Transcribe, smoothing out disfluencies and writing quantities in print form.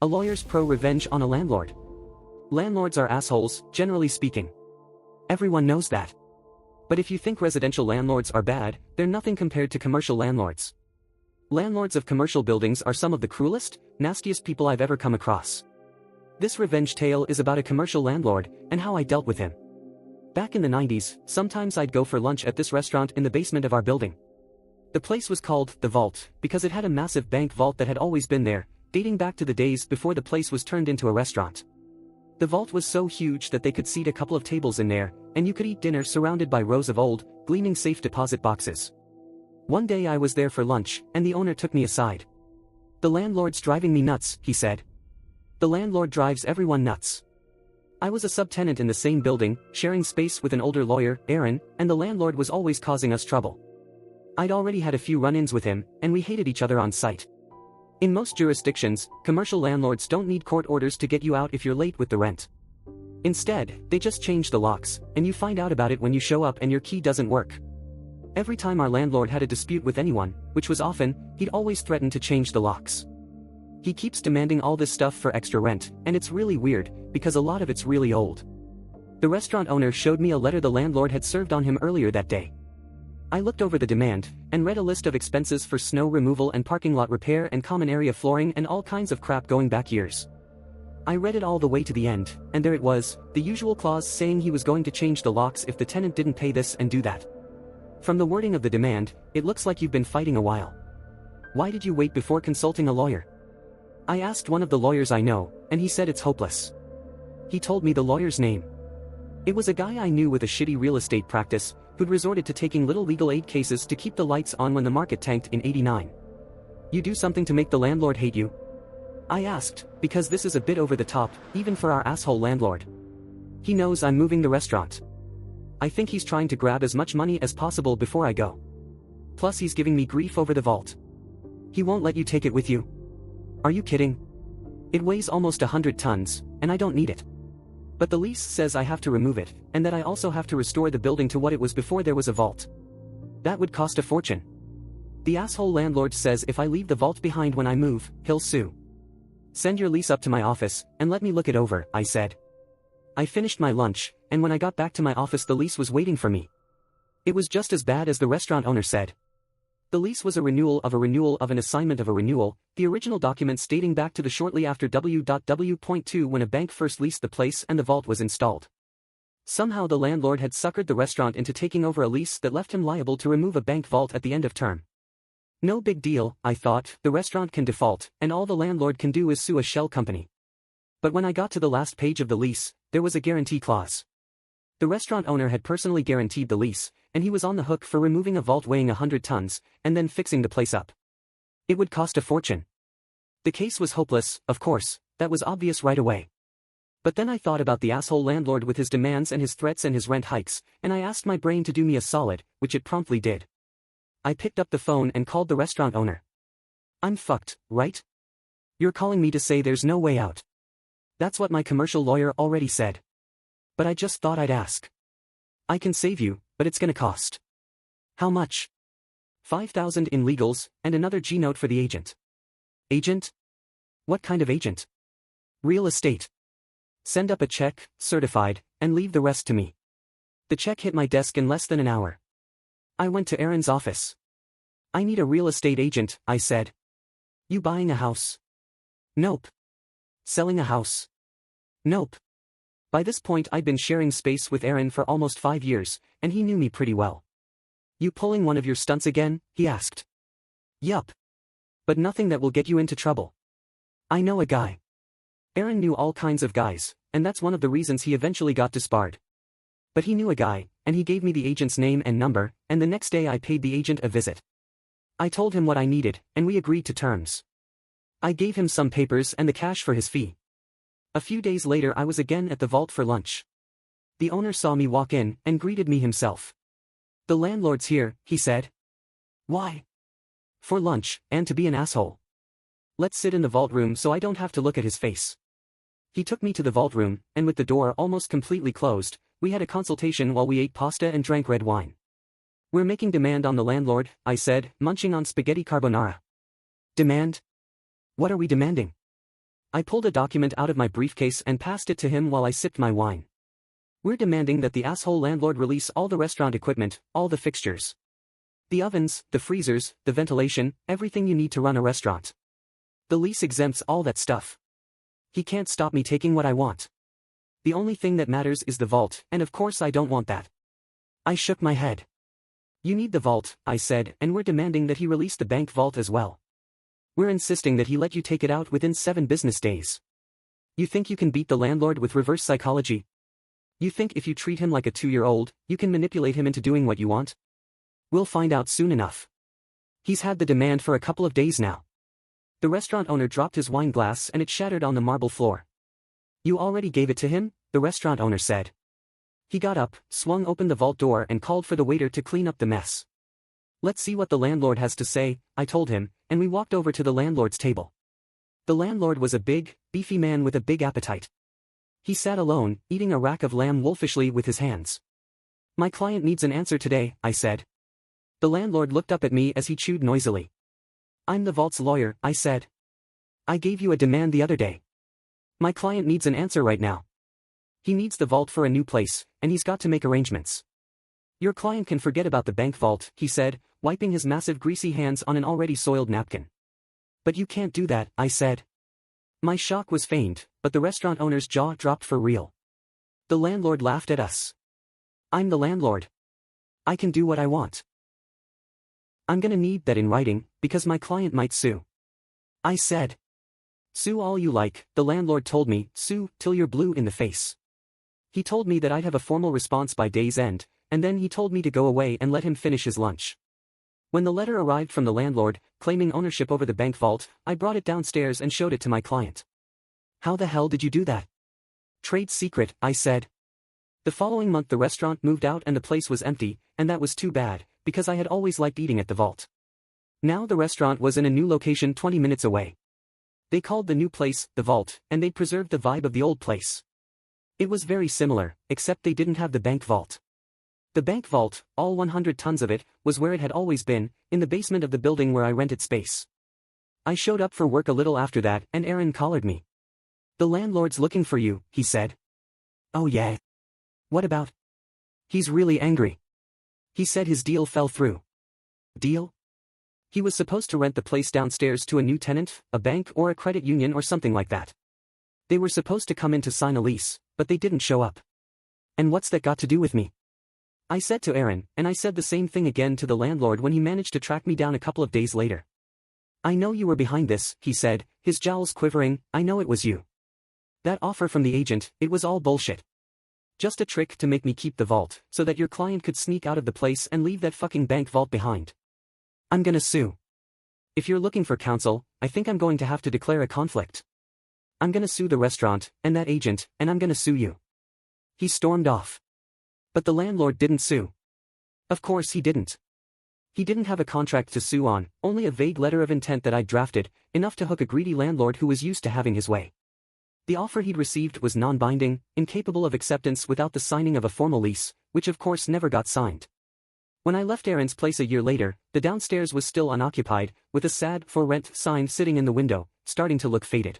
A lawyer's pro-revenge on a landlord. Landlords are assholes, generally speaking. Everyone knows that. But if you think residential landlords are bad, they're nothing compared to commercial landlords. Landlords of commercial buildings are some of the cruelest, nastiest people I've ever come across. This revenge tale is about a commercial landlord, and how I dealt with him. Back in the 90s, sometimes I'd go for lunch at this restaurant in the basement of our building. The place was called The Vault, because it had a massive bank vault that had always been there, dating back to the days before the place was turned into a restaurant. The vault was so huge that they could seat a couple of tables in there, and you could eat dinner surrounded by rows of old, gleaming safe deposit boxes. One day I was there for lunch, and the owner took me aside. "The landlord's driving me nuts," he said. "The landlord drives everyone nuts." I was a subtenant in the same building, sharing space with an older lawyer, Aaron, and the landlord was always causing us trouble. I'd already had a few run-ins with him, and we hated each other on sight. In most jurisdictions, commercial landlords don't need court orders to get you out if you're late with the rent. Instead, they just change the locks, and you find out about it when you show up and your key doesn't work. Every time our landlord had a dispute with anyone, which was often, he'd always threaten to change the locks. He keeps demanding all this stuff for extra rent, and it's really weird, because a lot of it's really old. The restaurant owner showed me a letter the landlord had served on him earlier that day. I looked over the demand, and read a list of expenses for snow removal and parking lot repair and common area flooring and all kinds of crap going back years. I read it all the way to the end, and there it was, the usual clause saying he was going to change the locks if the tenant didn't pay this and do that. From the wording of the demand, it looks like you've been fighting a while. Why did you wait before consulting a lawyer? I asked one of the lawyers I know, and he said it's hopeless. He told me the lawyer's name. It was a guy I knew with a shitty real estate practice, who'd resorted to taking little legal aid cases to keep the lights on when the market tanked in '89. "You do something to make the landlord hate you?" I asked, because this is a bit over the top, even for our asshole landlord. "He knows I'm moving the restaurant. I think he's trying to grab as much money as possible before I go. Plus he's giving me grief over the vault. He won't let you take it with you." "Are you kidding? It weighs almost 100 tons, and I don't need it. But the lease says I have to remove it, and that I also have to restore the building to what it was before there was a vault. That would cost a fortune. The asshole landlord says if I leave the vault behind when I move, he'll sue. Send your lease up to my office, and let me look it over," I said. I finished my lunch, and when I got back to my office the lease was waiting for me. It was just as bad as the restaurant owner said. The lease was a renewal of an assignment of a renewal, the original documents dating back to the shortly after W.W.2 when a bank first leased the place and the vault was installed. Somehow the landlord had suckered the restaurant into taking over a lease that left him liable to remove a bank vault at the end of term. No big deal, I thought, the restaurant can default, and all the landlord can do is sue a shell company. But when I got to the last page of the lease, there was a guarantee clause. The restaurant owner had personally guaranteed the lease, and he was on the hook for removing a vault weighing 100 tons, and then fixing the place up. It would cost a fortune. The case was hopeless, of course, that was obvious right away. But then I thought about the asshole landlord with his demands and his threats and his rent hikes, and I asked my brain to do me a solid, which it promptly did. I picked up the phone and called the restaurant owner. "I'm fucked, right? You're calling me to say there's no way out." That's what my commercial lawyer already said. But I just thought I'd ask. "I can save you, but it's gonna cost." "How much?" $5,000 in legals, and another G-note for the agent." "Agent? What kind of agent?" "Real estate. Send up a check, certified, and leave the rest to me." The check hit my desk in less than an hour. I went to Aaron's office. "I need a real estate agent," I said. "You buying a house?" "Nope." "Selling a house?" "Nope." By this point I'd been sharing space with Aaron for almost 5 years, and he knew me pretty well. "You pulling one of your stunts again?" he asked. "Yup. But nothing that will get you into trouble. I know a guy." Aaron knew all kinds of guys, and that's one of the reasons he eventually got disbarred. But he knew a guy, and he gave me the agent's name and number, and the next day I paid the agent a visit. I told him what I needed, and we agreed to terms. I gave him some papers and the cash for his fee. A few days later I was again at the vault for lunch. The owner saw me walk in and greeted me himself. "The landlord's here," he said. "Why?" "For lunch, and to be an asshole. Let's sit in the vault room so I don't have to look at his face." He took me to the vault room, and with the door almost completely closed, we had a consultation while we ate pasta and drank red wine. "We're making demand on the landlord," I said, munching on spaghetti carbonara. "Demand? What are we demanding?" I pulled a document out of my briefcase and passed it to him while I sipped my wine. We're demanding that the asshole landlord release all the restaurant equipment, all the fixtures. The ovens, the freezers, the ventilation, everything you need to run a restaurant. The lease exempts all that stuff. He can't stop me taking what I want. The only thing that matters is the vault, and of course I don't want that. I shook my head. You need the vault, I said, and we're demanding that he release the bank vault as well. We're insisting that he let you take it out within 7 business days. You think you can beat the landlord with reverse psychology? You think if you treat him like a 2-year-old, you can manipulate him into doing what you want? We'll find out soon enough. He's had the demand for a couple of days now. The restaurant owner dropped his wine glass and it shattered on the marble floor. You already gave it to him? The restaurant owner said. He got up, swung open the vault door and called for the waiter to clean up the mess. Let's see what the landlord has to say, I told him, and we walked over to the landlord's table. The landlord was a big, beefy man with a big appetite. He sat alone, eating a rack of lamb wolfishly with his hands. My client needs an answer today, I said. The landlord looked up at me as he chewed noisily. I'm the vault's lawyer, I said. I gave you a demand the other day. My client needs an answer right now. He needs the vault for a new place, and he's got to make arrangements. Your client can forget about the bank vault, he said, wiping his massive greasy hands on an already soiled napkin. But you can't do that, I said. My shock was feigned, but the restaurant owner's jaw dropped for real. The landlord laughed at us. I'm the landlord. I can do what I want. I'm gonna need that in writing, because my client might sue. I said. Sue all you like, the landlord told me, sue till you're blue in the face. He told me that I'd have a formal response by day's end, and then he told me to go away and let him finish his lunch. When the letter arrived from the landlord, claiming ownership over the bank vault, I brought it downstairs and showed it to my client. How the hell did you do that? Trade secret, I said. The following month the restaurant moved out and the place was empty, and that was too bad, because I had always liked eating at the vault. Now the restaurant was in a new location 20 minutes away. They called the new place, the vault, and they'd preserved the vibe of the old place. It was very similar, except they didn't have the bank vault. The bank vault, all 100 tons of it, was where it had always been, in the basement of the building where I rented space. I showed up for work a little after that and Aaron collared me. The landlord's looking for you, he said. Oh yeah? What about? He's really angry. He said his deal fell through. Deal? He was supposed to rent the place downstairs to a new tenant, a bank or a credit union or something like that. They were supposed to come in to sign a lease, but they didn't show up. And what's that got to do with me? I said to Aaron, and I said the same thing again to the landlord when he managed to track me down a couple of days later. I know you were behind this, he said, his jowls quivering, I know it was you. That offer from the agent, it was all bullshit. Just a trick to make me keep the vault, so that your client could sneak out of the place and leave that fucking bank vault behind. I'm gonna sue. If you're looking for counsel, I think I'm going to have to declare a conflict. I'm gonna sue the restaurant, and that agent, and I'm gonna sue you. He stormed off. But the landlord didn't sue. Of course he didn't. He didn't have a contract to sue on, only a vague letter of intent that I'd drafted, enough to hook a greedy landlord who was used to having his way. The offer he'd received was non-binding, incapable of acceptance without the signing of a formal lease, which of course never got signed. When I left Aaron's place a year later, the downstairs was still unoccupied, with a sad "For Rent" sign sitting in the window, starting to look faded.